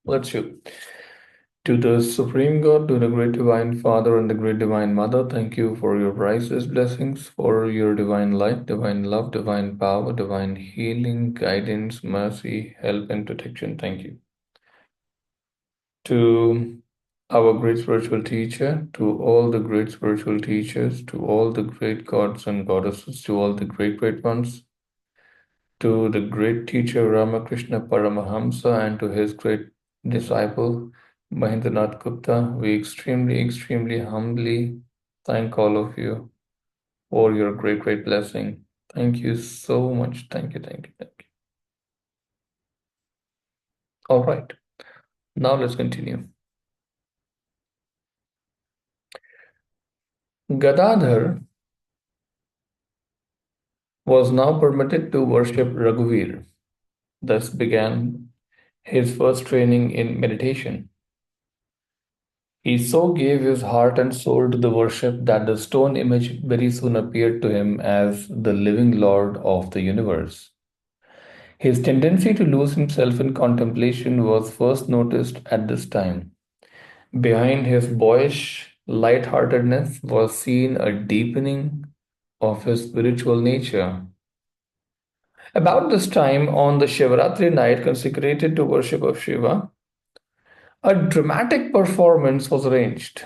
Let's shoot. To the Supreme God, to the Great Divine Father and the Great Divine Mother, thank you for your priceless blessings, for your divine light, divine love, divine power, divine healing, guidance, mercy, help, and protection. Thank you. To our great spiritual teacher, to all the great spiritual teachers, to all the great gods and goddesses, to all the great great ones, to the great teacher Ramakrishna Paramahamsa and to his great disciple Mahendranath Gupta, we extremely humbly thank all of you for your great, great blessing. Thank you so much. Thank you. All right, now let's continue. Gadadhar was now permitted to worship Raghuveer. Thus began his first training in meditation. He so gave his heart and soul to the worship that the stone image very soon appeared to him as the living Lord of the universe. His tendency to lose himself in contemplation was first noticed at this time. Behind his boyish light-heartedness was seen a deepening of his spiritual nature. About this time, on the Shivaratri night consecrated to worship of Shiva, a dramatic performance was arranged.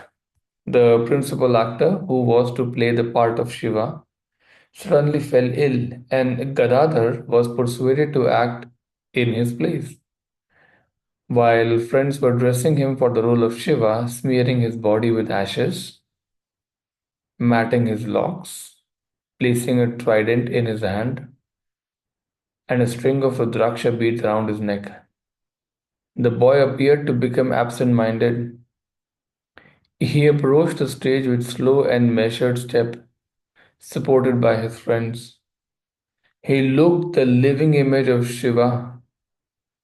The principal actor, who was to play the part of Shiva, suddenly fell ill, and Gadadhar was persuaded to act in his place. While friends were dressing him for the role of Shiva, smearing his body with ashes, matting his locks, placing a trident in his hand, and a string of Rudraksha beads round his neck, the boy appeared to become absent minded. He approached the stage with slow and measured step, supported by his friends. He looked the living image of Shiva.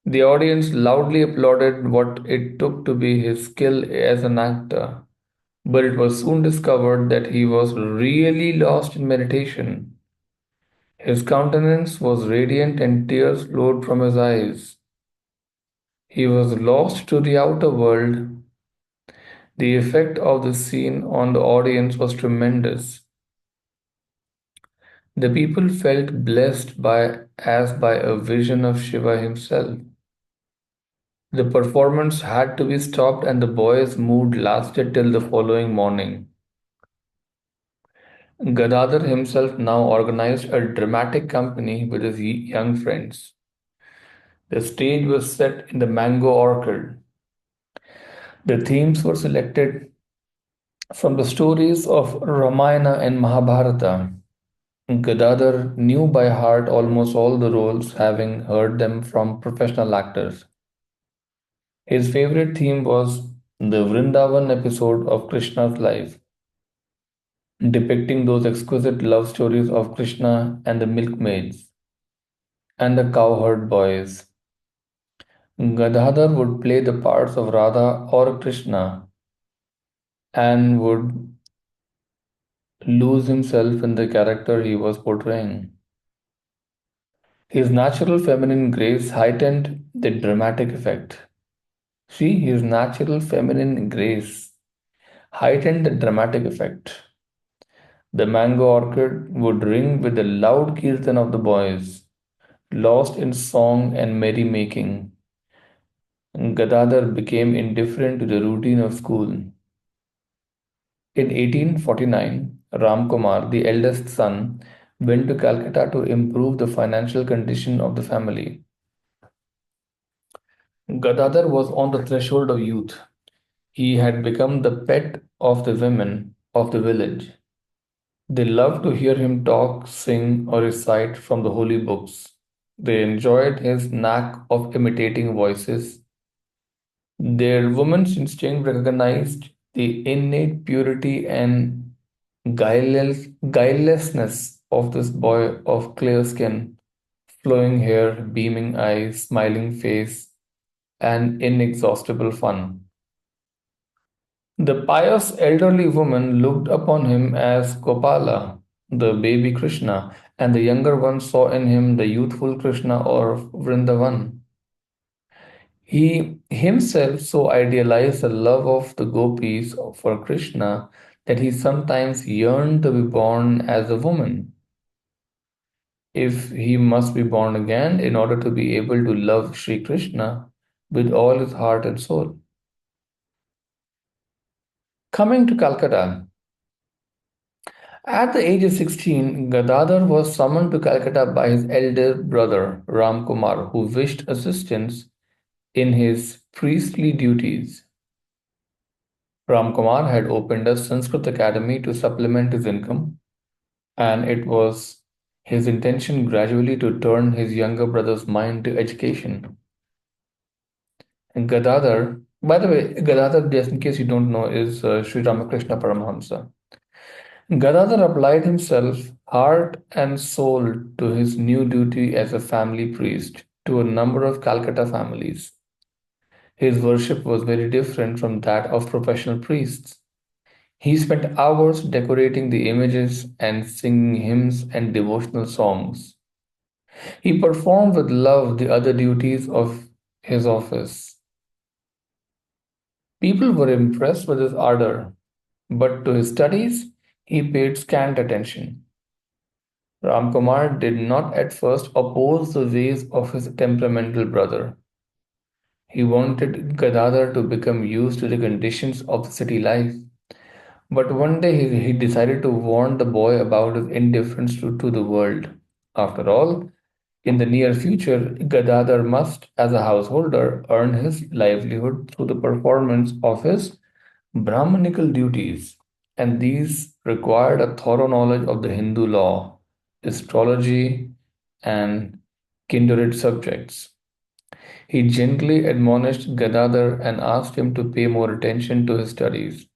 The audience loudly applauded what it took to be his skill as an actor, but it was soon discovered that he was really lost in meditation. His countenance was radiant and tears flowed from his eyes. He was lost to the outer world. The effect of the scene on the audience was tremendous. The people felt blessed by as by a vision of Shiva himself. The performance had to be stopped and the boy's mood lasted till the following morning. Gadadhar himself now organized a dramatic company with his young friends. The stage was set in the mango orchard. The themes were selected from the stories of Ramayana and Mahabharata. Gadadhar knew by heart almost all the roles, having heard them from professional actors. His favorite theme was the Vrindavan episode of Krishna's life, depicting those exquisite love stories of Krishna and the milkmaids and the cowherd boys. Gadadhar would play the parts of Radha or Krishna and would lose himself in the character he was portraying. His natural feminine grace heightened the dramatic effect. See, his natural feminine grace heightened the dramatic effect. The mango orchard would ring with the loud kirtan of the boys, lost in song and merry-making. Gadadhar became indifferent to the routine of school. In 1849, Ramkumar, the eldest son, went to Calcutta to improve the financial condition of the family. Gadadhar was on the threshold of youth. He had become the pet of the women of the village. They loved to hear him talk, sing, or recite from the holy books. They enjoyed his knack of imitating voices. Their woman's instinct recognized the innate purity and guilelessness of this boy of clear skin, flowing hair, beaming eyes, smiling face, and inexhaustible fun. The pious elderly woman looked upon him as Gopala, the baby Krishna, and the younger one saw in him the youthful Krishna or Vrindavan. He himself so idealized the love of the gopis for Krishna that he sometimes yearned to be born as a woman, if he must be born again in order to be able to love Sri Krishna with all his heart and soul. Coming to Calcutta, at the age of 16, Gadadhar was summoned to Calcutta by his elder brother Ram Kumar, who wished assistance in his priestly duties. Ram Kumar had opened a Sanskrit academy to supplement his income, and it was his intention gradually to turn his younger brother's mind to education. And Gadadhar, by the way, Gadadhar, just in case you don't know, is Sri Ramakrishna Paramahamsa. Gadadhar applied himself heart and soul to his new duty as a family priest to a number of Calcutta families. His worship was very different from that of professional priests. He spent hours decorating the images and singing hymns and devotional songs. He performed with love the other duties of his office. People were impressed with his ardor, but to his studies he paid scant attention. Ramkumar did not at first oppose the ways of his temperamental brother. He wanted Gadadhar to become used to the conditions of the city life. But one day he decided to warn the boy about his indifference to the world. After all, in the near future, Gadadhar must, as a householder, earn his livelihood through the performance of his Brahmanical duties, and these required a thorough knowledge of the Hindu law, astrology, and kindred subjects. He gently admonished Gadadhar and asked him to pay more attention to his studies.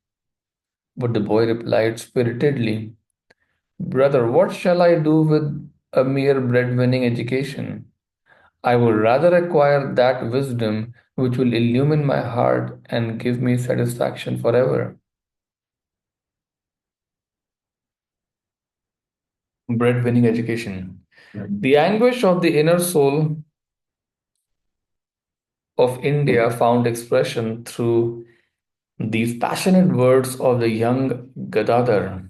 But the boy replied spiritedly, "Brother, what shall I do with a mere bread-winning education? I would rather acquire that wisdom which will illumine my heart and give me satisfaction forever." Bread-winning education. The anguish of the inner soul of India found expression through these passionate words of the young Gadadhar.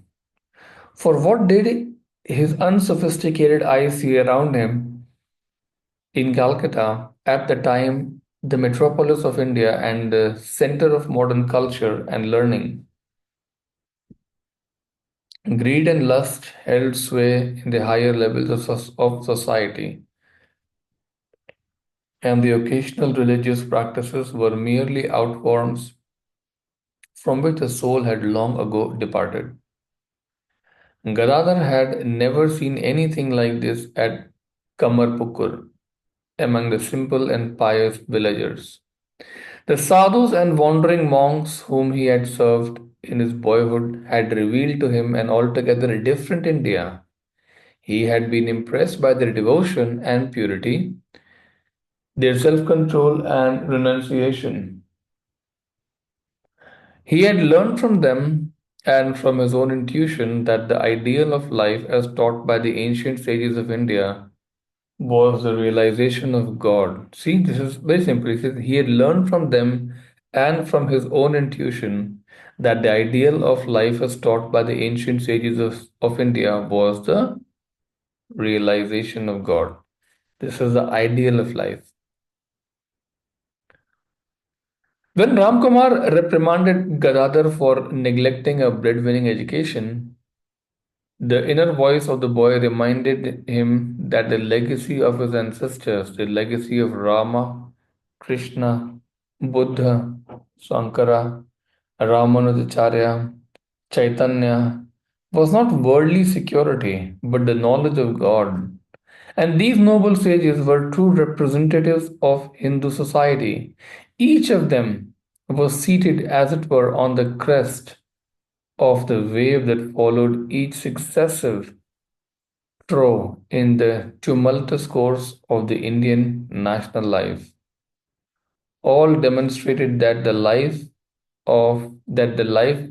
For what did his unsophisticated eyes see around him in Calcutta, at the time the metropolis of India and the center of modern culture and learning? Greed and lust held sway in the higher levels of society, and the occasional religious practices were merely outforms from which the soul had long ago departed. Gadadhar had never seen anything like this at Kamarpukur among the simple and pious villagers. The sadhus and wandering monks whom he had served in his boyhood had revealed to him an altogether different India. He had been impressed by their devotion and purity, their self control and renunciation. He had learned from them and from his own intuition that the ideal of life, as taught by the ancient sages of India, was the realization of God. See, this is very simple. He had learned from them and from his own intuition that the ideal of life, as taught by the ancient sages of India, was the realization of God. This is the ideal of life. When Ramkumar reprimanded Gadadhar for neglecting a breadwinning education, the inner voice of the boy reminded him that the legacy of his ancestors, the legacy of Rama, Krishna, Buddha, Sankara, Ramanujacharya, Chaitanya, was not worldly security, but the knowledge of God. And these noble sages were true representatives of Hindu society. Each of them was seated, as it were, on the crest of the wave that followed each successive throw in the tumultuous course of the Indian national life. All demonstrated that the life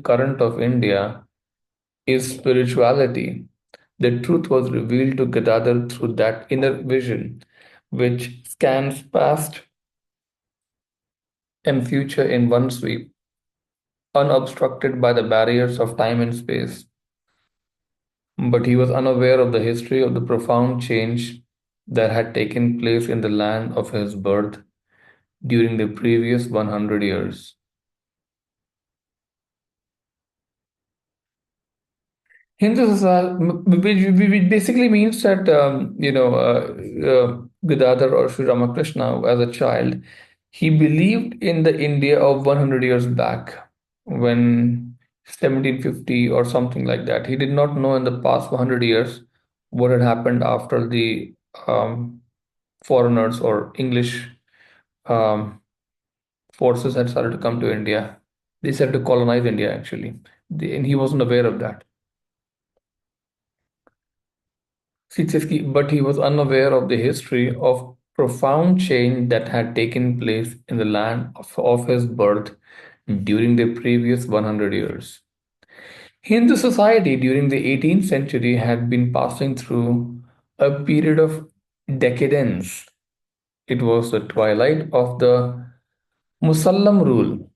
current of India is spirituality. The truth was revealed to Gadadhar through that inner vision which scans past and future in one sweep, unobstructed by the barriers of time and space. But he was unaware of the history of the profound change that had taken place in the land of his birth during the previous 100 years. Hindu society, which basically means that, Gadadhar or Sri Ramakrishna, as a child, he believed in the India of 100 years back, when 1750 or something like that. He did not know in the past 100 years what had happened after the um, foreigners or English um, forces had started to come to India. They started to colonize India, actually. And he wasn't aware of that. But he was unaware of the history of profound change that had taken place in the land of his birth during the previous 100 years. Hindu society during the 18th century had been passing through a period of decadence. It was the twilight of the Musallam rule,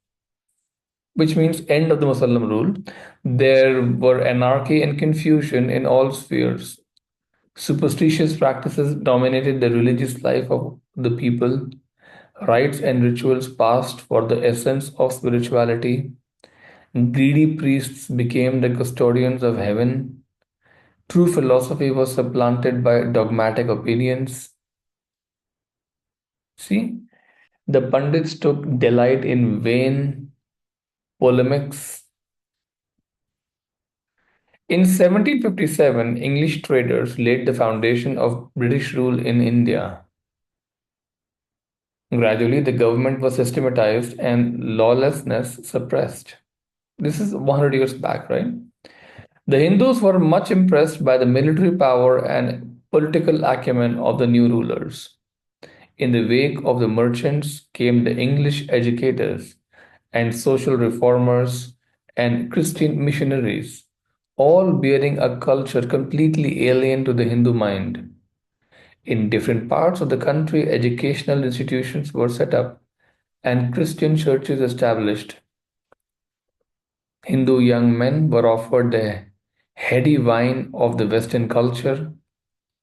which means end of the Musallam rule. There were anarchy and confusion in all spheres. Superstitious practices dominated the religious life of the people. Rites and rituals passed for the essence of spirituality. Greedy priests became the custodians of heaven. True philosophy was supplanted by dogmatic opinions. See, the Pandits took delight in vain polemics. In 1757, English traders laid the foundation of British rule in India. Gradually, the government was systematized and lawlessness suppressed. This is 100 years back, right? The Hindus were much impressed by the military power and political acumen of the new rulers. In the wake of the merchants came the English educators and social reformers and Christian missionaries, all bearing a culture completely alien to the Hindu mind. In different parts of the country, educational institutions were set up and Christian churches established. Hindu young men were offered the heady wine of the Western culture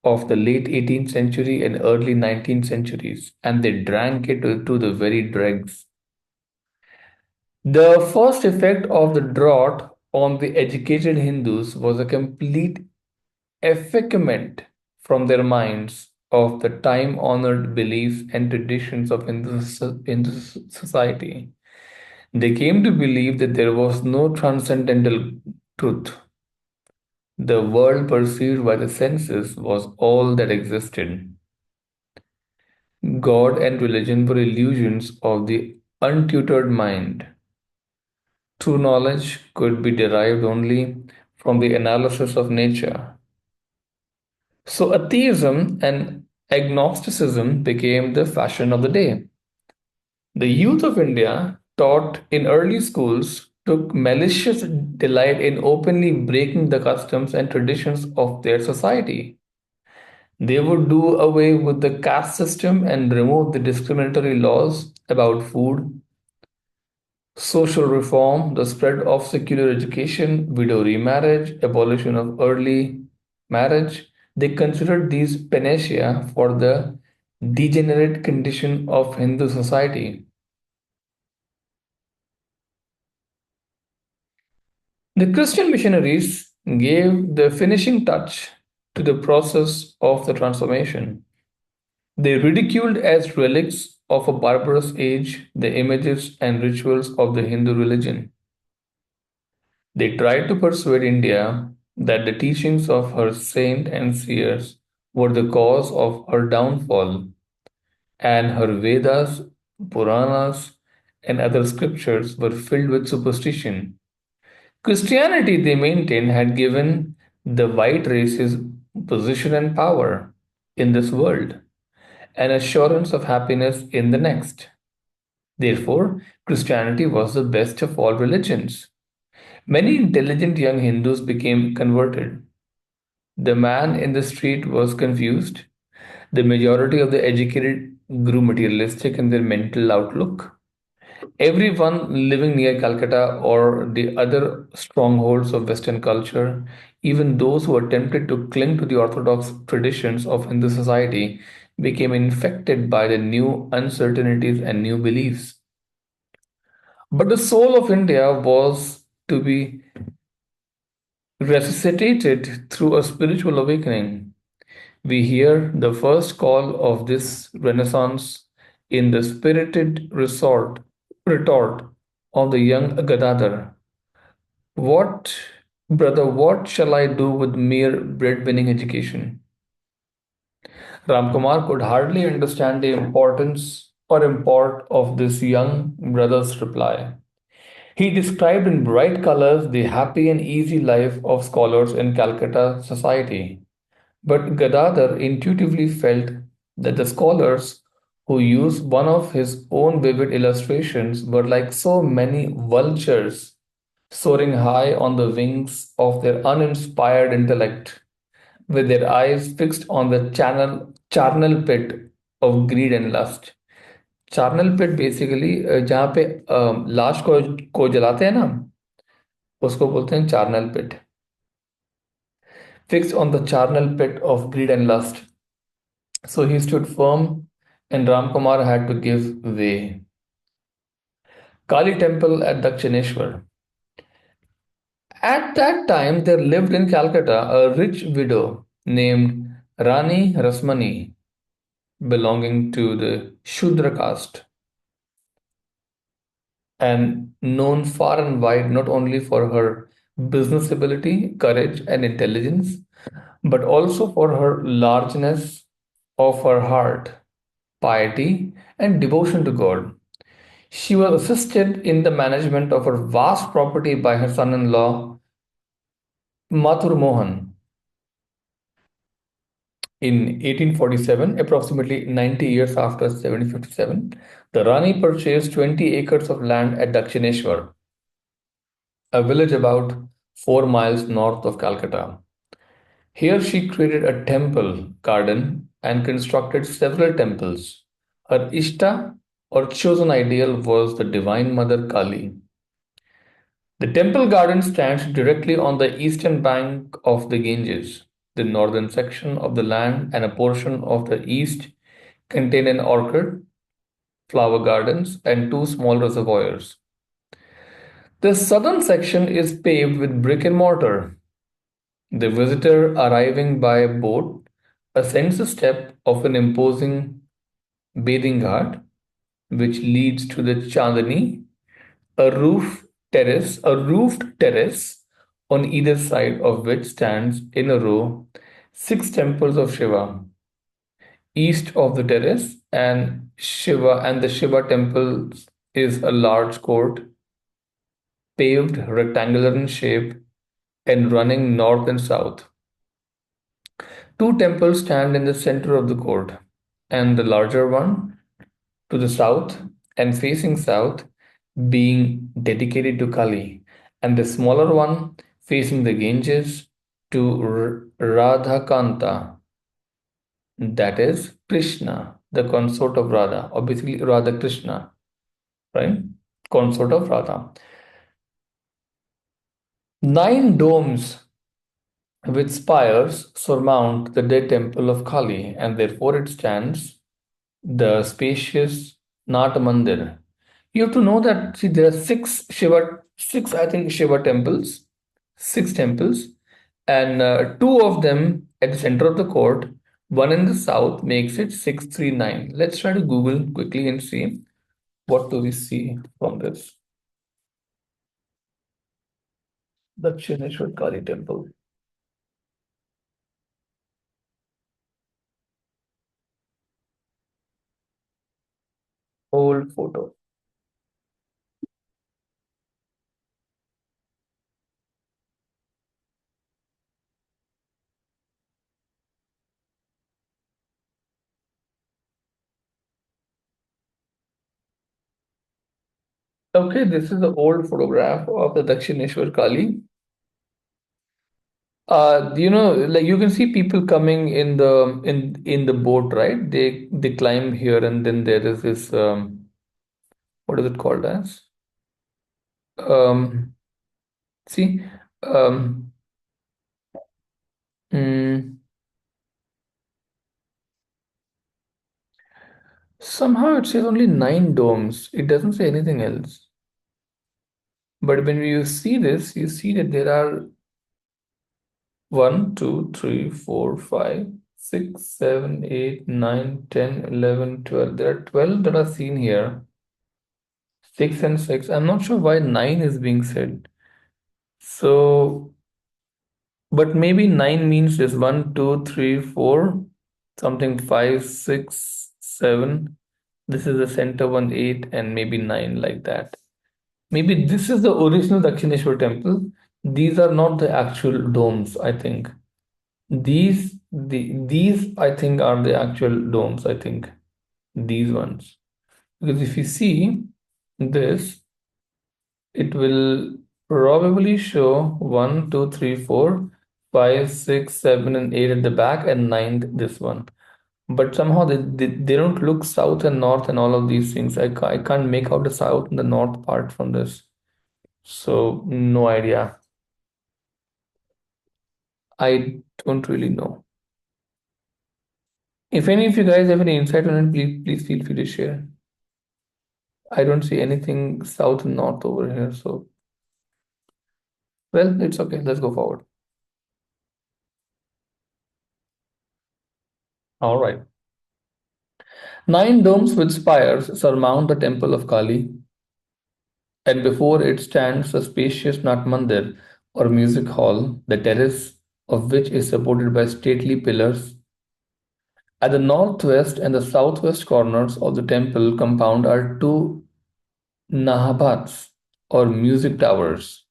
of the late 18th century and early 19th centuries, and they drank it to the very dregs. The first effect of the drought on the educated Hindus was a complete effacement from their minds of the time honored beliefs and traditions of Hindu society. They came to believe that there was no transcendental truth. The world perceived by the senses was all that existed. God and religion were illusions of the untutored mind. True knowledge could be derived only from the analysis of nature. So atheism and agnosticism became the fashion of the day. The youth of India, taught in early schools, took malicious delight in openly breaking the customs and traditions of their society. They would do away with the caste system and remove the discriminatory laws about food, social reform, the spread of secular education, widow remarriage, abolition of early marriage. They considered these panacea for the degenerate condition of Hindu society. The Christian missionaries gave the finishing touch to the process of the transformation. They ridiculed as relics of a barbarous age the images and rituals of the Hindu religion. They tried to persuade India that the teachings of her saint and seers were the cause of her downfall, and her Vedas, Puranas, and other scriptures were filled with superstition. Christianity, they maintained, had given the white races position and power in this world, an assurance of happiness in the next. Therefore, Christianity was the best of all religions. Many intelligent young Hindus became converted. The man in the street was confused. The majority of the educated grew materialistic in their mental outlook. everyone living near Calcutta or the other strongholds of Western culture, even those who attempted to cling to the orthodox traditions of Hindu society, became infected by the new uncertainties and new beliefs. But the soul of India was to be resuscitated through a spiritual awakening. We hear the first call of this renaissance in the spirited retort of the young Gadadhar. What, brother, what shall I do with mere bread-winning education? Ramkumar could hardly understand the importance or import of this young brother's reply. He described in bright colors the happy and easy life of scholars in Calcutta society. But Gadadhar intuitively felt that the scholars who used one of his own vivid illustrations were like so many vultures soaring high on the wings of their uninspired intellect, with their eyes fixed on the charnel pit of greed and lust. Charnel pit basically जहाँ पे लाश को जलाते हैं ना उसको बोलते हैं चार्नल पिट fixed on the charnel pit of greed and lust. So he stood firm and Ramkumar had to give way. Kali temple at Dakshineshwar. At that time, there lived in Calcutta a rich widow named Rani Rasmani, belonging to the Shudra caste and known far and wide not only for her business ability, courage, and intelligence, but also for her largeness of her heart, piety, and devotion to God. She was assisted in the management of her vast property by her son in law, Mathur Mohan. In 1847, approximately 90 years after 1757, the Rani purchased 20 acres of land at Dakshineshwar, a village about 4 miles north of Calcutta. Here she created a temple garden and constructed several temples. Her Ishta or chosen ideal was the Divine Mother Kali. The temple garden stands directly on the eastern bank of the Ganges. The northern section of the land and a portion of the east contain an orchard, flower gardens, and two small reservoirs. The southern section is paved with brick and mortar. The visitor arriving by boat ascends the step of an imposing bathing ghat, which leads to the Chandani, a roofed terrace on either side of which stands in a row six temples of Shiva. East of the terrace and the Shiva temple is a large court, paved rectangular in shape and running north and south. Two temples stand in the center of the court, and the larger one to the south and facing south being dedicated to Kali, and the smaller one facing the Ganges to Radhakanta, that is Krishna, the consort of Radha, or basically Radha Krishna, right? Consort of Radha. Nine domes with spires surmount the dead temple of Kali, and therefore it stands the spacious Nat Mandir. You have to know that see there are six I think Shiva temples, six temples, and two of them at the center of the court. One in the south makes it 639. Let's try to Google quickly and see what do we see from this. Dakshineshwar Kali temple. Old photo. Okay, this is the old photograph of the Dakshineshwar Kali. Like you can see people coming in the boat, right? They climb here, and then there is this What is it called as? Um, see, um, mm, somehow it says only nine domes. It doesn't say anything else. But when you see this, you see that there are 1, 2, 3, 4, 5, 6, 7, 8, 9, 10, 11, 12. There are 12 that are seen here. 6 and 6. I'm not sure why 9 is being said. So, but maybe 9 means this 1, 2, 3, 4, something 5, 6, 7. This is the center one, 8, and maybe 9 like that. Maybe this is the original Dakshineshwar temple. These are not the actual domes, I think. These I think are the actual domes, I think. These ones. Because if you see this, it will probably show 1, 2, 3, 4, 5, 6, 7, and 8 at the back and 9 this one. But somehow they don't look south and north and all of these things. I can't make out the south and the north part from this. So no idea. I don't really know. If any of you guys have any insight on it, please feel free to share. I don't see anything south and north over here. So, well, it's okay. Let's go forward. All right. Nine domes with spires surmount the temple of Kali, and before it stands a spacious Nat Mandir or music hall, the terrace of which is supported by stately pillars. At the northwest and the southwest corners of the temple compound are two Nahabats or music towers,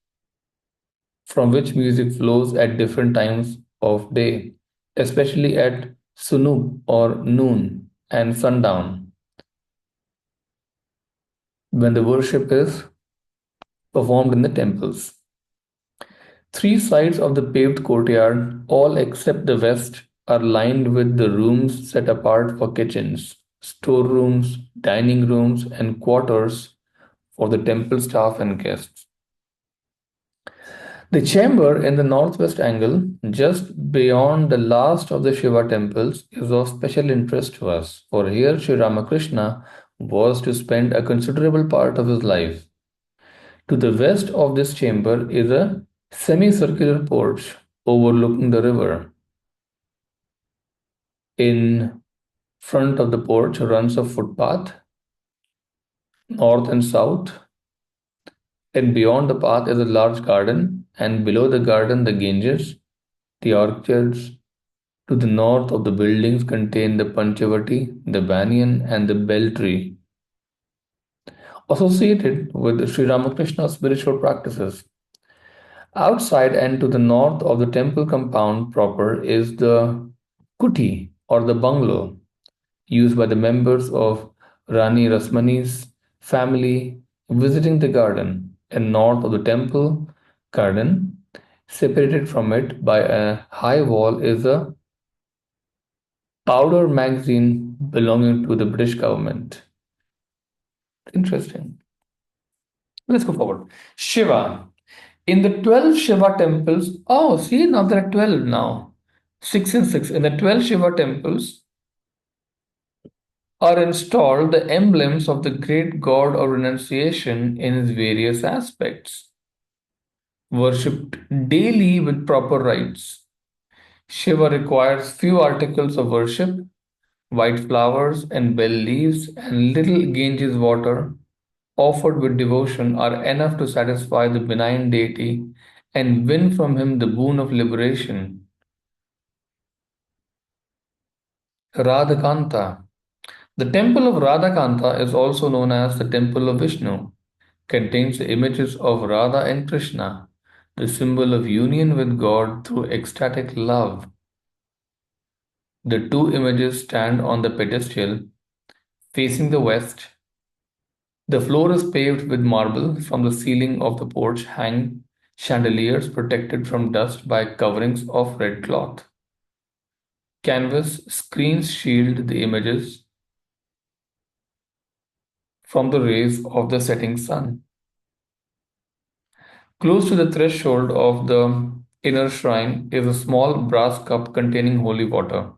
from which music flows at different times of day, especially at sunub or noon and sundown, when the worship is performed in the temples. Three sides of the paved courtyard, all except the west, are lined with the rooms set apart for kitchens, storerooms, dining rooms, and quarters for the temple staff and guests. The chamber in the northwest angle, just beyond the last of the Shiva temples, is of special interest to us, for here Sri Ramakrishna was to spend a considerable part of his life. To the west of this chamber is a semicircular porch overlooking the river. In front of the porch runs a footpath, north and south, and beyond the path is a large garden, and below the garden the Ganges, the orchards. To the north of the buildings contain the Panchavati, the banyan, and the bel tree, associated with Sri Ramakrishna's spiritual practices. Outside and to the north of the temple compound proper is the kuti or the bungalow used by the members of Rani Rasmani's family visiting the garden, and north of the temple garden, separated from it by a high wall, is a powder magazine belonging to the British government. Interesting. Let's go forward. Shiva. In the 12 Shiva temples, oh, see, now there are 12 now. 6 and 6. In the 12 Shiva temples are installed the emblems of the great god of renunciation in his various aspects, worshipped daily with proper rites. Shiva requires few articles of worship, white flowers and bell leaves, and little Ganges water offered with devotion are enough to satisfy the benign deity and win from him the boon of liberation. Radhakanta. The temple of Radhakanta is also known as the temple of Vishnu, contains the images of Radha and Krishna, the symbol of union with God through ecstatic love. The two images stand on the pedestal facing the west. The floor is paved with marble. From the ceiling of the porch hang chandeliers protected from dust by coverings of red cloth. Canvas screens shield the images. from the rays of the setting sun. Close to the threshold of the inner shrine is a small brass cup containing holy water.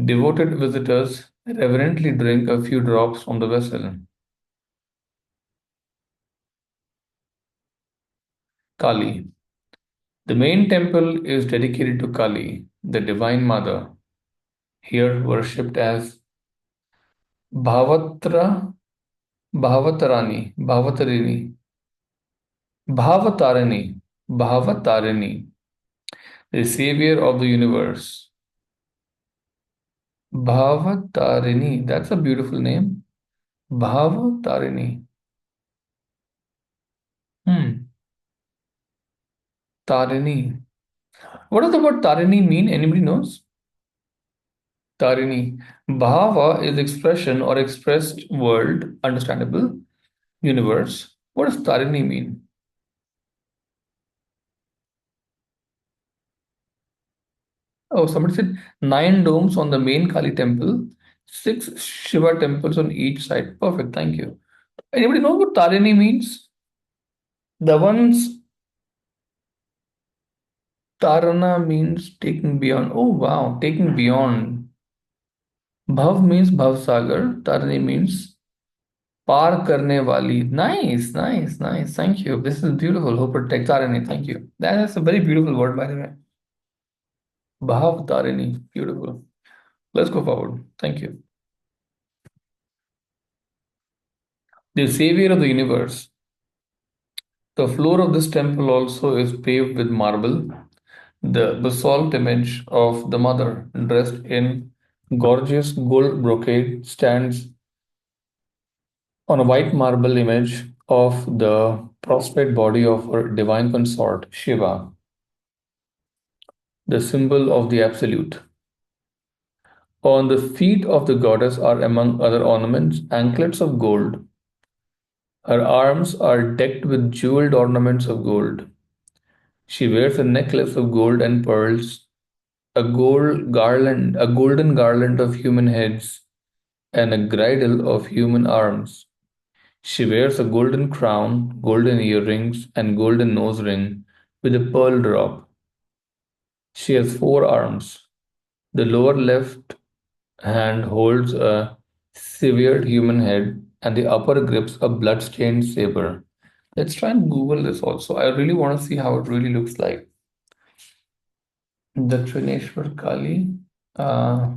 Devoted visitors reverently drink a few drops from the vessel. Kali. The main temple is dedicated to Kali, the Divine Mother, here worshipped as Bhavatra, Bhavatarini, Bhavatarini, Bhavatarini, the Savior of the universe. Bhavatarini, that's a beautiful name. Bhavatarini. Hmm. Tarini. What does the word Tarini mean? Anybody knows? Tarini. Bhava is expression or expressed world, understandable, universe. What does Tarini mean? Oh, somebody said nine domes on the main Kali temple, six Shiva temples on each side. Perfect, thank you. Anybody know what Tarini means? The ones Tarana means taking beyond. Oh wow, taking beyond. Bhav means Bhav Sagar. Tarini means par karne wali. Nice, nice, nice. Thank you. This is beautiful. Who protects Tarini? Thank you. That is a very beautiful word, by the way. Bhav Tarini. Beautiful. Let's go forward. Thank you. The savior of the universe. The floor of this temple also is paved with marble. The basalt image of the mother, dressed in gorgeous gold brocade, stands on a white marble image of the prostrate body of her divine consort, Shiva, the symbol of the Absolute. On the feet of the goddess are, among other ornaments, anklets of gold. Her arms are decked with jeweled ornaments of gold. She wears a necklace of gold and pearls, a golden garland of human heads, and a girdle of human arms. She wears a golden crown, golden earrings, and golden nose ring with a pearl drop. She has four arms. The lower left hand holds a severed human head, and the upper grips a blood-stained saber. Let's try and Google this also. I really want to see how it really looks like. Dakshineshwar Kali. Uh,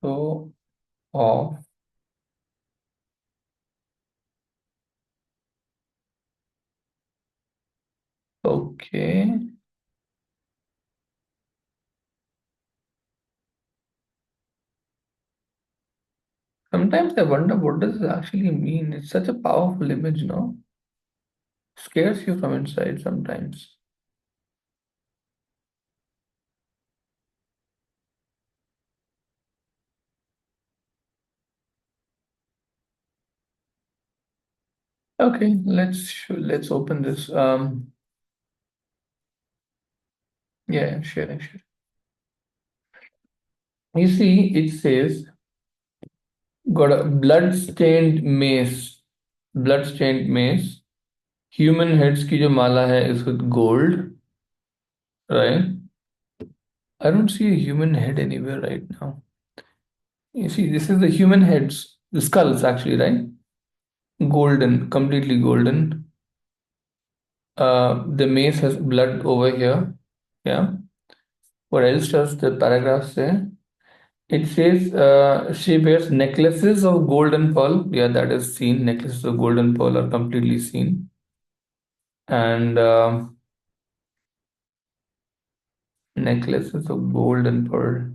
so off. Okay. Sometimes I wonder what does it actually mean. It's such a powerful image, no? Scares you from inside sometimes. Okay, let's open this. Yeah, sharing, sharing. You see, it says got a blood-stained mace. Blood-stained mace. Human heads की जो माला है is with gold, right? I don't see a human head anywhere right now. You see, this is the human heads, the skulls actually, right? Golden, completely golden. The mace has blood over here. Yeah. What else does the paragraph say? It says she wears necklaces of gold and pearl. Yeah, that is seen. Necklaces of gold and pearl are completely seen. And necklaces of gold and pearl.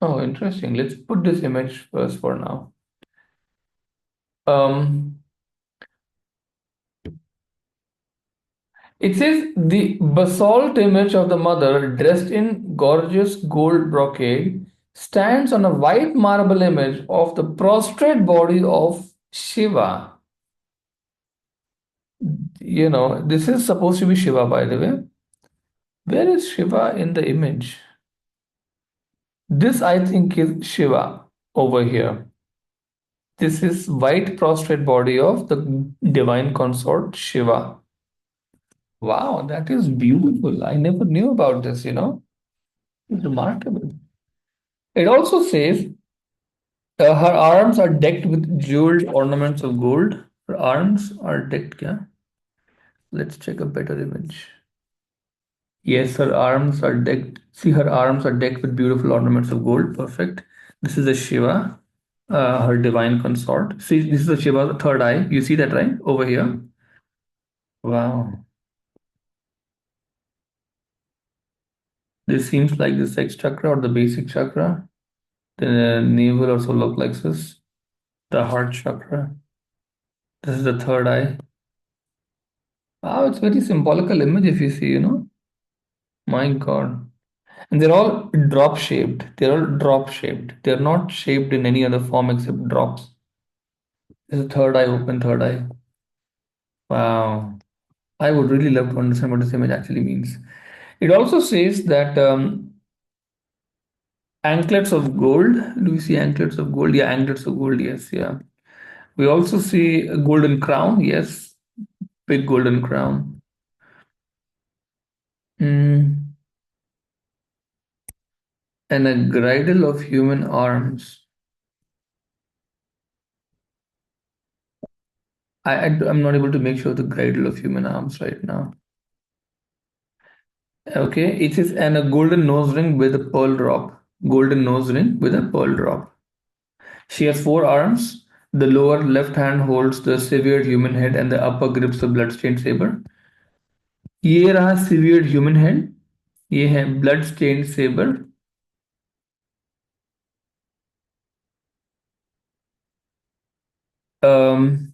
Oh, interesting. Let's put this image first for now. Um, It says the basalt image of the mother, dressed in gorgeous gold brocade, stands on a white marble image of the prostrate body of Shiva. This is supposed to be Shiva, by the way. Where is Shiva in the image? This, I think, is Shiva over here. This is white prostrate body of the divine consort Shiva. Wow, that is beautiful. I never knew about this. It's remarkable. It also says her arms are decked with jeweled ornaments of gold. Her arms are decked, yeah. Let's check a better image. Yes, her arms are decked. See, her arms are decked with beautiful ornaments of gold. Perfect. This is a Shiva, her divine consort. See, this is a Shiva's third eye. You see that, right? Over here. Wow. This seems like the sex chakra or the basic chakra. The navel or solar plexus. The heart chakra. This is the third eye. Wow, it's very symbolical image if you see. My God. And they're all drop shaped. They're all drop shaped. They're not shaped in any other form except drops. This is third eye, open third eye. Wow. I would really love to understand what this image actually means. It also says that anklets of gold. Do we see anklets of gold? Yeah, anklets of gold. Yes, yeah. We also see a golden crown. Yes, big golden crown. Mm, and a girdle of human arms. I'm not able to make sure the girdle of human arms right now. Okay, it is and a golden nose ring with a pearl drop. Golden nose ring with a pearl drop. She has four arms. The lower left hand holds the severed human head and the upper grips the bloodstained saber. ये रहा severed human head. ये है bloodstained saber. Um,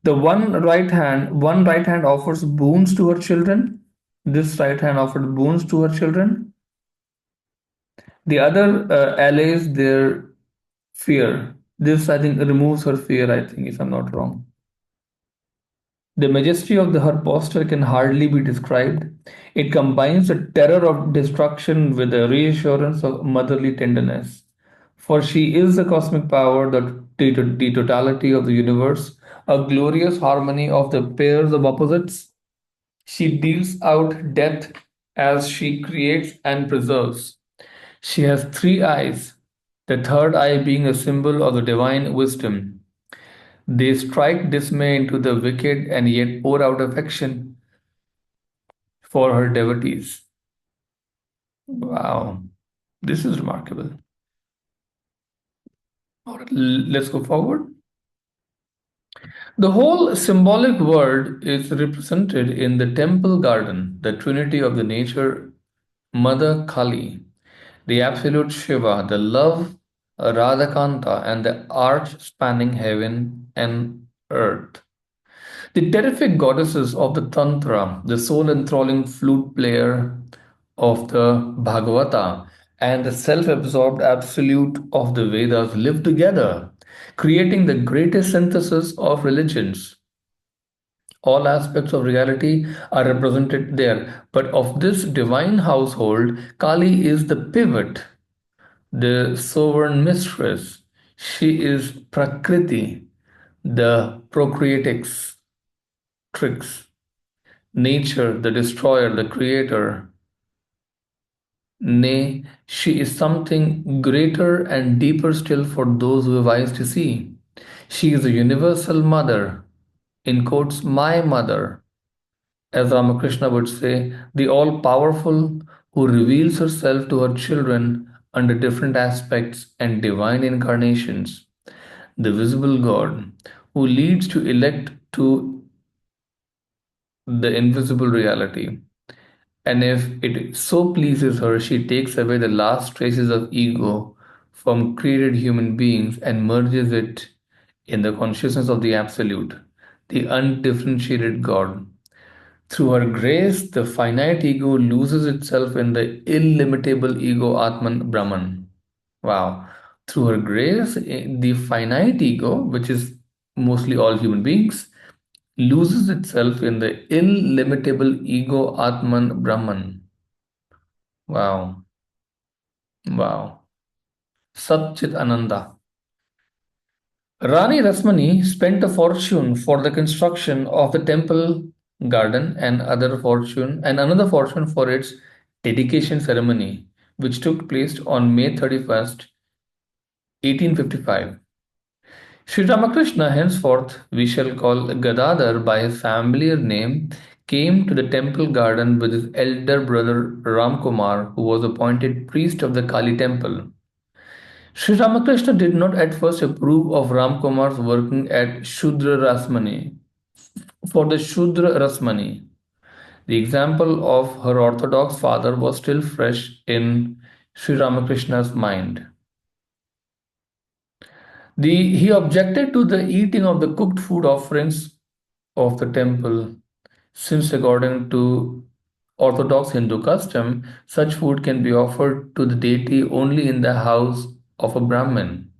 the one right hand offers boons to her children. This right hand offered boons to her children. The other allays their fear. This, I think, removes her fear, I think, if I'm not wrong. The majesty of her posture can hardly be described. It combines the terror of destruction with the reassurance of motherly tenderness. For she is the cosmic power, the totality of the universe, a glorious harmony of the pairs of opposites. She deals out death as she creates and preserves. She has three eyes, the third eye being a symbol of the divine wisdom. They strike dismay into the wicked and yet pour out affection for her devotees. Wow, this is remarkable. All right, let's go forward. The whole symbolic world is represented in the temple garden, the trinity of the nature, Mother Kali, the absolute Shiva, the love Radhakanta, and the arch spanning heaven and earth. The terrific goddesses of the Tantra, the soul enthralling flute player of the Bhagavata, and the self absorbed absolute of the Vedas live together, creating the greatest synthesis of religions. All aspects of reality are represented there, but of this divine household, Kali is the pivot, the sovereign mistress. She is Prakriti, the procreatrix, nature, the destroyer, the creator. Nay, she is something greater and deeper still for those who have eyes to see. She is a universal mother, in quotes, my mother, as Ramakrishna would say, the all powerful who reveals herself to her children under different aspects and divine incarnations, the visible God who leads to elect to the invisible reality. And if it so pleases her, she takes away the last traces of ego from created human beings and merges it in the consciousness of the Absolute, the undifferentiated God. Through her grace, the finite ego loses itself in the illimitable ego Atman Brahman. Wow. Through her grace, the finite ego, which is mostly all human beings, loses itself in the illimitable ego Atman Brahman. Wow, wow. Satchit Ananda. Rani Rasmani spent a fortune for the construction of the temple garden and another fortune for its dedication ceremony, which took place on May 31st, 1855. Sri Ramakrishna, henceforth we shall call Gadadhar by his familiar name, came to the temple garden with his elder brother Ramkumar, who was appointed priest of the Kali temple. Sri Ramakrishna did not at first approve of Ramkumar's working at Shudra Rasmani. For the Shudra Rasmani, the example of her orthodox father was still fresh in Sri Ramakrishna's mind. He objected to the eating of the cooked food offerings of the temple, since according to Orthodox Hindu custom, such food can be offered to the deity only in the house of a Brahmin.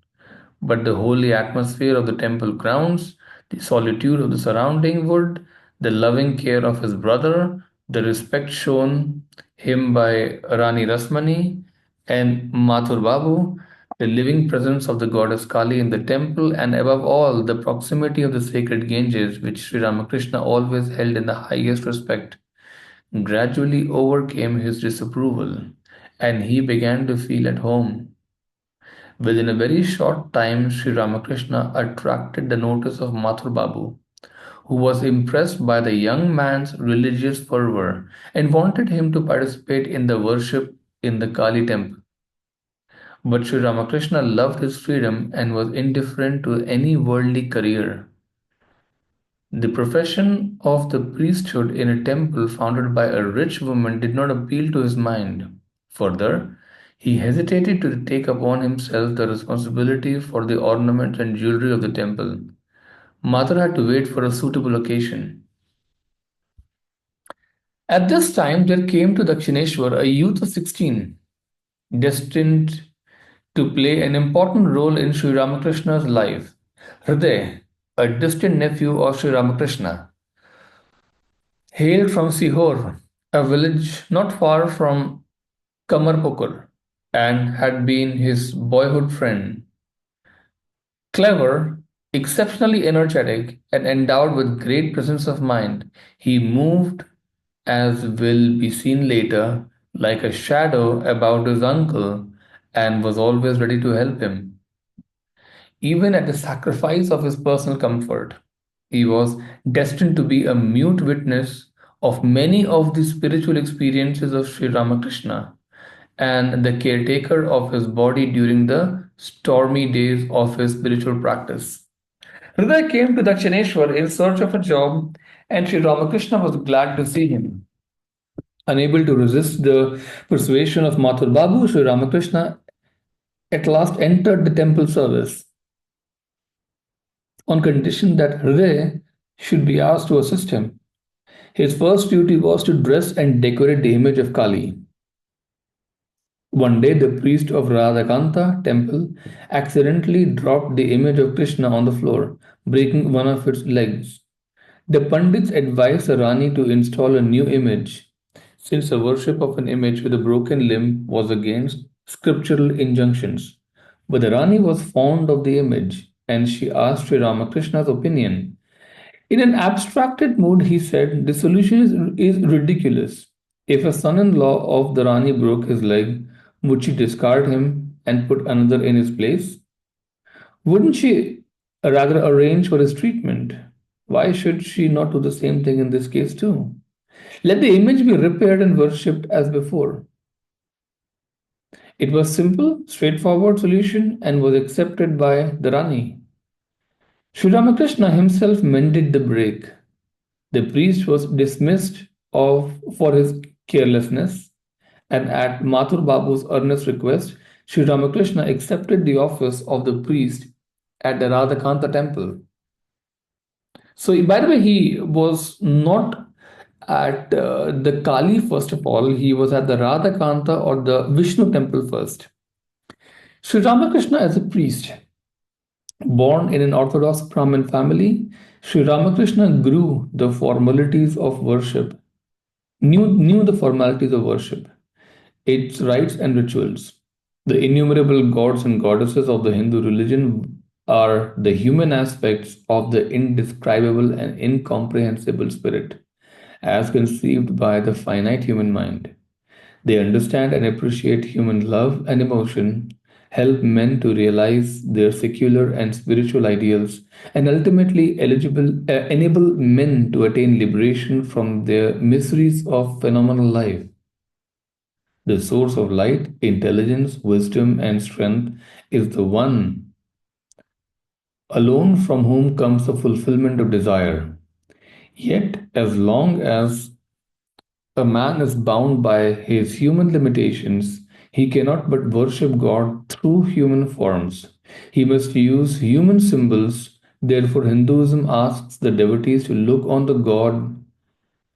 But the holy atmosphere of the temple grounds, the solitude of the surrounding wood, the loving care of his brother, the respect shown him by Rani Rasmani and Mathur Babu, the living presence of the goddess Kali in the temple, and above all, the proximity of the sacred Ganges, which Sri Ramakrishna always held in the highest respect, gradually overcame his disapproval, and he began to feel at home. Within a very short time, Sri Ramakrishna attracted the notice of Mathur Babu, who was impressed by the young man's religious fervor and wanted him to participate in the worship in the Kali temple. But Sri Ramakrishna loved his freedom and was indifferent to any worldly career. The profession of the priesthood in a temple founded by a rich woman did not appeal to his mind. Further, he hesitated to take upon himself the responsibility for the ornaments and jewelry of the temple. Mother had to wait for a suitable occasion. At this time, there came to Dakshineshwar a youth of 16, destined to play an important role in Sri Ramakrishna's life. Hriday, a distant nephew of Sri Ramakrishna, hailed from Sihor, a village not far from Kamarpukur, and had been his boyhood friend. Clever, exceptionally energetic, and endowed with great presence of mind, he moved, as will be seen later, like a shadow about his uncle and was always ready to help him, even at the sacrifice of his personal comfort. He was destined to be a mute witness of many of the spiritual experiences of Sri Ramakrishna and the caretaker of his body during the stormy days of his spiritual practice. Hriday came to Dakshineshwar in search of a job, and Sri Ramakrishna was glad to see him. Unable to resist the persuasion of Mathur Babu, Sri Ramakrishna at last entered the temple service on condition that Hriday should be asked to assist him. His first duty was to dress and decorate the image of Kali. One day, the priest of Radhakanta temple accidentally dropped the image of Krishna on the floor, breaking one of its legs. The Pandits advised the Rani to install a new image, since the worship of an image with a broken limb was against scriptural injunctions. But the Rani was fond of the image, and she asked Sri Ramakrishna's opinion. In an abstracted mood, he said, "The solution is ridiculous. If a son in law of the Rani broke his leg, would she discard him and put another in his place? Wouldn't she rather arrange for his treatment? Why should she not do the same thing in this case too? Let the image be repaired and worshipped as before." It was simple, straightforward solution and was accepted by the Rani. Sri Ramakrishna himself mended the break. The priest was dismissed for his carelessness, and at Mathur Babu's earnest request, Sri Ramakrishna accepted the office of the priest at the Radhakanta temple. So, by the way, he was not at the Kali first of all, he was at the Radhakanta or the Vishnu temple first. Sri Ramakrishna, as a priest, born in an Orthodox Brahmin family, Sri Ramakrishna grew the formalities of worship, knew the formalities of worship. its rites and rituals. The innumerable gods and goddesses of the Hindu religion are the human aspects of the indescribable and incomprehensible spirit, as conceived by the finite human mind. They understand and appreciate human love and emotion, help men to realize their secular and spiritual ideals, and ultimately enable men to attain liberation from the miseries of phenomenal life. The source of light, intelligence, wisdom, and strength is the one alone from whom comes the fulfillment of desire. Yet, as long as a man is bound by his human limitations, he cannot but worship God through human forms. He must use human symbols. Therefore, Hinduism asks the devotees to look on the God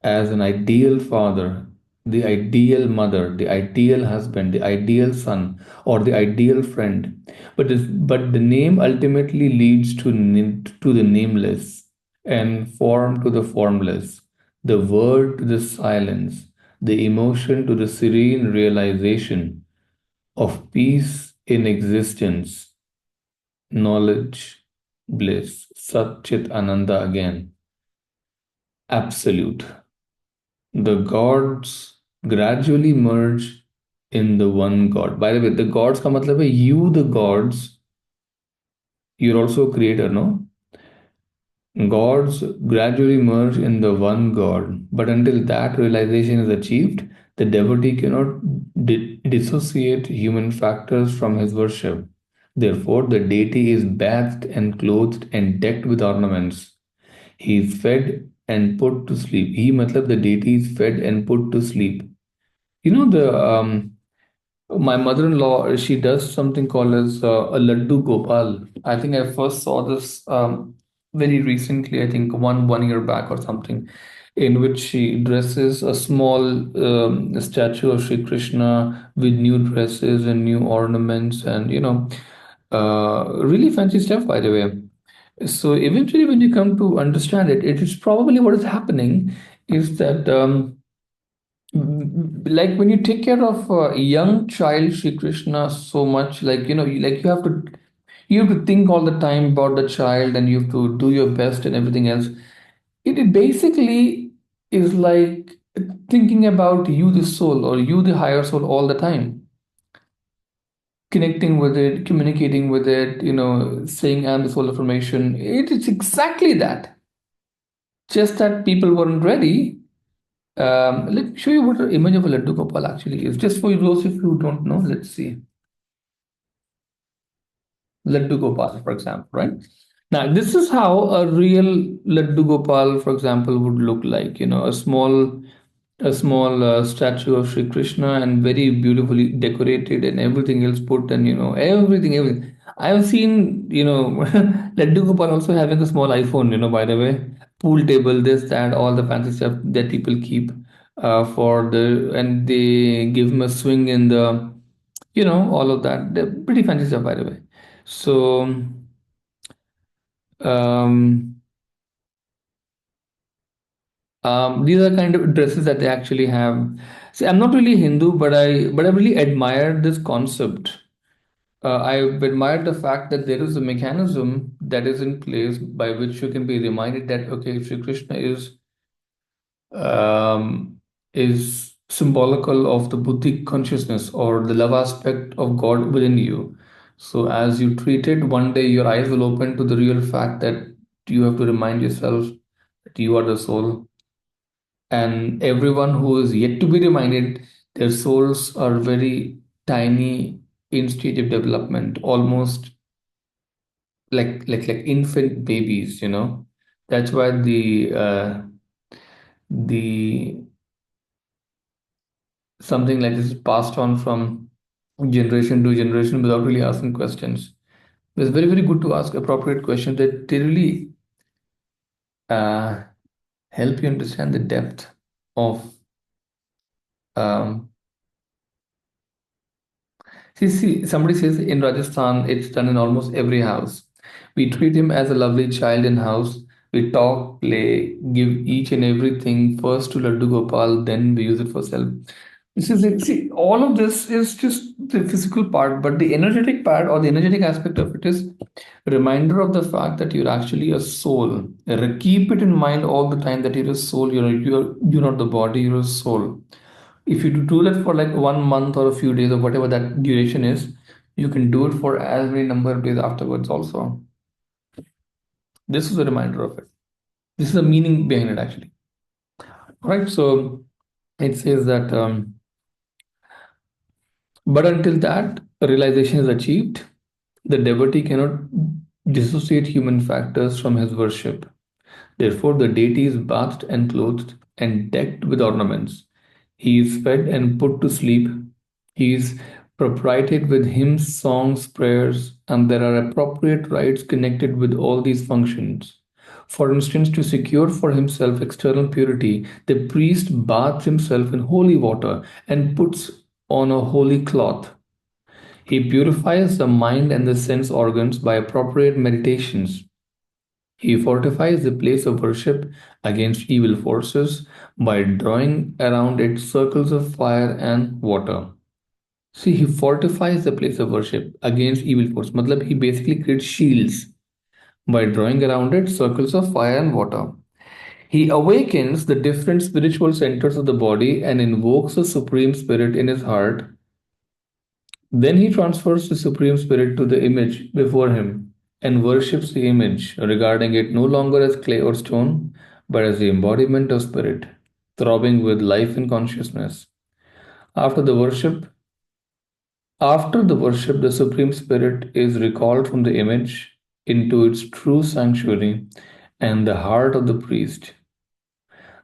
as an ideal father, the ideal mother, the ideal husband, the ideal son, or the ideal friend. But the name ultimately leads to the nameless, and form to the formless, the word to the silence, the emotion to the serene realization of peace in existence, knowledge, bliss, Sat Chit Ananda again, absolute. The gods gradually merge in the one God. By the way, the gods का मतलब है you the gods, you're also a creator, no? Gods gradually merge in the one God, but until that realization is achieved, the devotee cannot dissociate human factors from his worship. Therefore, the deity is bathed and clothed and decked with ornaments. He is fed and put to sleep. He matlab the deity is fed and put to sleep. You know the my mother-in-law, she does something called as a laddu gopal. I think I first saw this very recently. I think one year back or something, in which she dresses a small statue of Sri Krishna with new dresses and new ornaments, and really fancy stuff, by the way. So eventually, when you come to understand it, it is probably what is happening is that. Like when you take care of a young child Shri Krishna so much, like like you have to think all the time about the child, and you have to do your best and everything else. It basically is like thinking about you the soul, or you the higher soul, all the time, connecting with it, communicating with it, saying I'm the soul of formation. It is exactly that, just that people weren't ready. Let me show you what an image of a Laddu Gopal actually is. Just for those of you who don't know, let's see. Laddu Gopal, for example, right? Now, this is how a real Laddu Gopal, for example, would look like. A small statue of Sri Krishna, and very beautifully decorated, and everything else put, and everything. I've seen, Laddu Gopal also having a small iPhone, by the way, pool table, this, that, all the fancy stuff that people keep and they give him a swing in all of that. They're pretty fancy stuff, by the way. So, um, these are kind of dresses that they actually have. See, I'm not really Hindu, but I really admire this concept. I admire the fact that there is a mechanism that is in place by which you can be reminded that okay, Sri Krishna um, is symbolical of the Buddhic consciousness, or the love aspect of God within you. So as you treat it, one day your eyes will open to the real fact that you have to remind yourself that you are the soul. And everyone who is yet to be reminded, their souls are very tiny in stage of development, almost like infant babies. That's why the something like this is passed on from generation to generation without really asking questions. It's very, very good to ask appropriate questions that they really uh, help you understand the depth of. Um, somebody says in Rajasthan, it's done in almost every house. We treat him as a lovely child in house. We talk, play, give each and everything first to Laddu Gopal, then we use it for self. This is it. See, all of this is just the physical part, but the energetic part or the energetic aspect of it is a reminder of the fact that you're actually a soul. Keep it in mind all the time that you're a soul. You're not the body. You're a soul. If you do that for like 1 month or a few days or whatever that duration is, you can do it for as many number of days afterwards. Also, this is a reminder of it. This is the meaning behind it actually. Right. So it says that. But until that realization is achieved, the devotee cannot dissociate human factors from his worship. Therefore, the deity is bathed and clothed and decked with ornaments. He is fed and put to sleep. He is propitiated with hymns, songs, prayers, and there are appropriate rites connected with all these functions. For instance, to secure for himself external purity, the priest bathes himself in holy water and puts on a holy cloth. He purifies the mind and the sense organs by appropriate meditations. He fortifies the place of worship against evil forces by drawing around it circles of fire and water. See, he fortifies the place of worship against evil forces. Matlab, he basically creates shields by drawing around it circles of fire and water. He awakens the different spiritual centers of the body and invokes the Supreme Spirit in his heart. Then he transfers the Supreme Spirit to the image before him and worships the image, regarding it no longer as clay or stone, but as the embodiment of spirit, throbbing with life and consciousness. After the worship, After the worship, the Supreme Spirit is recalled from the image into its true sanctuary and the heart of the priest.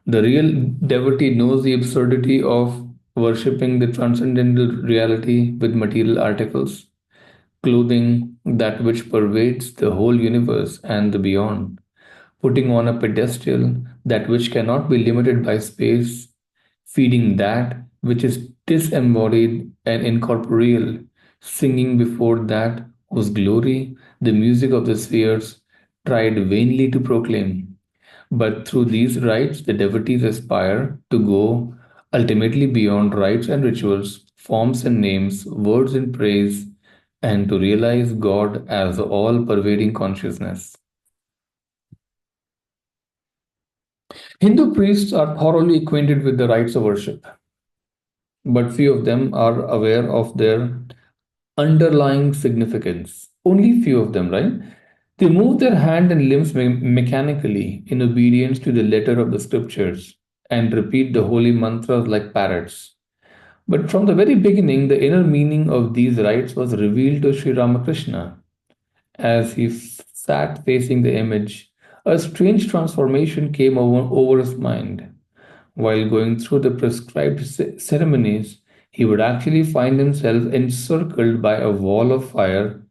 The real devotee knows the absurdity of worshipping the transcendental reality with material articles, clothing that which pervades the whole universe and the beyond, putting on a pedestal that which cannot be limited by space, feeding that which is disembodied and incorporeal, singing before that whose glory the music of the spheres tried vainly to proclaim. But through these rites, the devotees aspire to go ultimately beyond rites and rituals, forms and names, words and praise, and to realize God as the all pervading consciousness. Hindu priests are thoroughly acquainted with the rites of worship, but few of them are aware of their underlying significance. Only few of them, right? They move their hand and limbs mechanically in obedience to the letter of the scriptures and repeat the holy mantras like parrots. But from the very beginning, the inner meaning of these rites was revealed to Sri Ramakrishna. As he sat facing the image, a strange transformation came over his mind. While going through the prescribed ceremonies, he would actually find himself encircled by a wall of fire,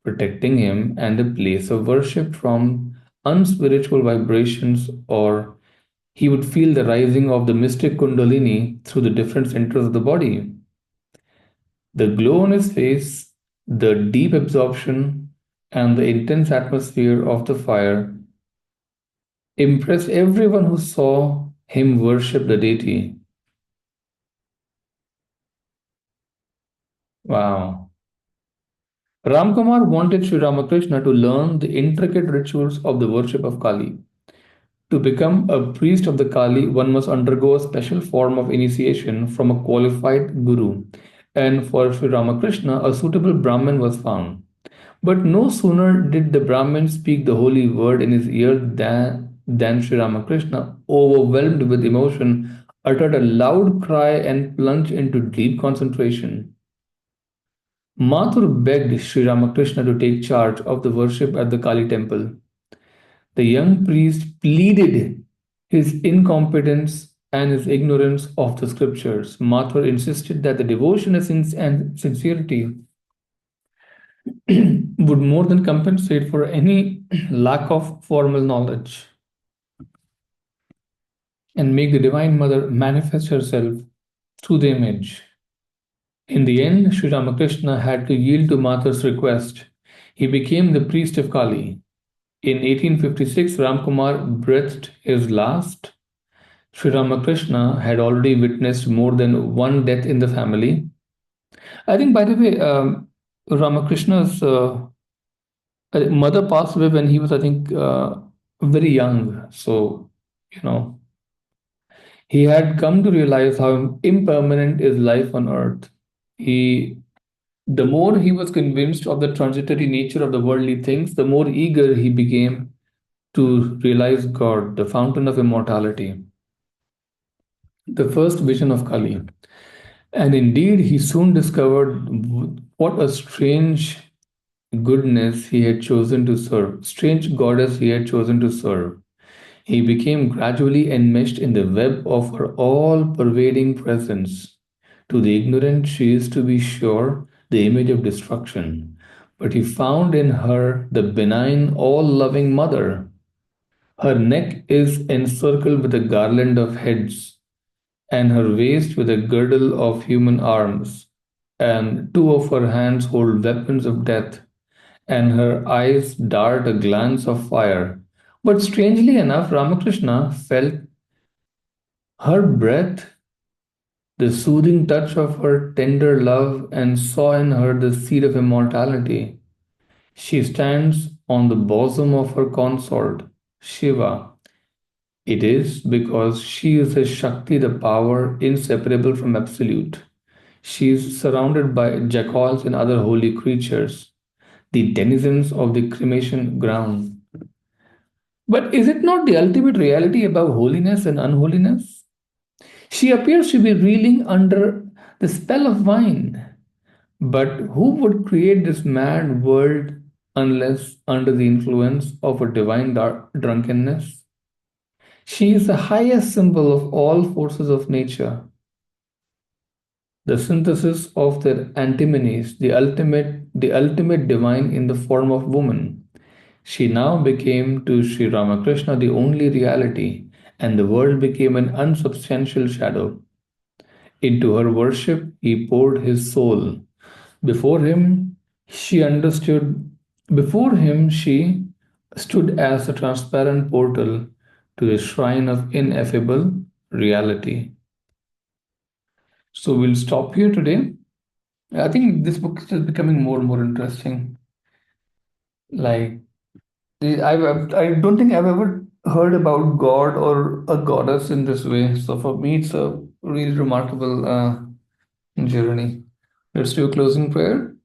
protecting him and the place of worship from unspiritual vibrations, or he would feel the rising of the mystic Kundalini through the different centers of the body. The glow on his face, the deep absorption, and the intense atmosphere of the fire impressed everyone who saw him worship the deity. Wow. Ramkumar wanted Sri Ramakrishna to learn the intricate rituals of the worship of Kali. To become a priest of the Kali, one must undergo a special form of initiation from a qualified guru. And for Sri Ramakrishna, a suitable Brahmin was found. But no sooner did the Brahmin speak the holy word in his ear than Sri Ramakrishna, overwhelmed with emotion, uttered a loud cry and plunged into deep concentration. Mathur begged Sri Ramakrishna to take charge of the worship at the Kali temple. The young priest pleaded his incompetence and his ignorance of the scriptures. Mathur insisted that the devotion and sincerity would more than compensate for any lack of formal knowledge and make the Divine Mother manifest herself through the image. In the end, Sri Ramakrishna had to yield to Mathur's request. He became the priest of Kali. In 1856, Ramkumar breathed his last. Sri Ramakrishna had already witnessed more than one death in the family. I think, by the way, Ramakrishna's mother passed away when he was, I think, very young. So, you know, he had come to realize how impermanent is life on earth. He, the more he was convinced of the transitory nature of the worldly things, the more eager he became to realize God, the fountain of immortality, the first vision of Kali. And indeed, he soon discovered what a strange goodness he had chosen to serve, strange goddess he had chosen to serve. He became gradually enmeshed in the web of her all pervading presence. To the ignorant, she is, to be sure, the image of destruction. But he found in her the benign, all loving mother. Her neck is encircled with a garland of heads, and her waist with a girdle of human arms, and two of her hands hold weapons of death, and her eyes dart a glance of fire. But strangely enough, Ramakrishna felt her breath, the soothing touch of her tender love, and saw in her the seed of immortality. She stands on the bosom of her consort, Shiva. It is because she is a Shakti, the power inseparable from Absolute. She is surrounded by jackals and other holy creatures, the denizens of the cremation ground. But is it not the ultimate reality above holiness and unholiness? She appears to be reeling under the spell of wine. But who would create this mad world unless under the influence of a divine drunkenness? She is the highest symbol of all forces of nature, the synthesis of their antinomies, the ultimate divine in the form of woman. She now became to Sri Ramakrishna the only reality, and the world became an unsubstantial shadow. Into her worship, he poured his soul. Before him, she understood, before him, she stood as a transparent portal to the shrine of ineffable reality. So we'll stop here today. I think this book is becoming more and more interesting. Like, I don't think I've ever heard about God or a goddess in this way. So for me, it's a really remarkable journey. Let's do a closing prayer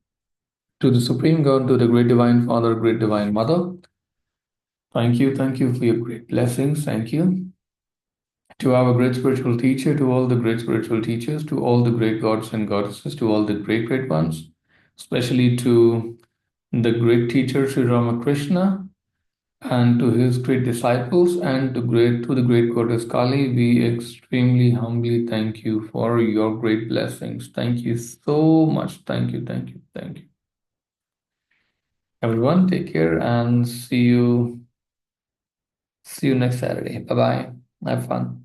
to the Supreme God, to the Great Divine Father, Great Divine Mother. Thank you for your great blessings. Thank you to our great spiritual teacher, to all the great spiritual teachers, to all the great gods and goddesses, to all the great great ones, especially to the great teacher Sri Ramakrishna, and to his great disciples, and to the great goddess Kali. We extremely humbly thank you for your great blessings. Thank you so much. Thank you. Everyone, take care and see you next Saturday. Bye bye. Have fun.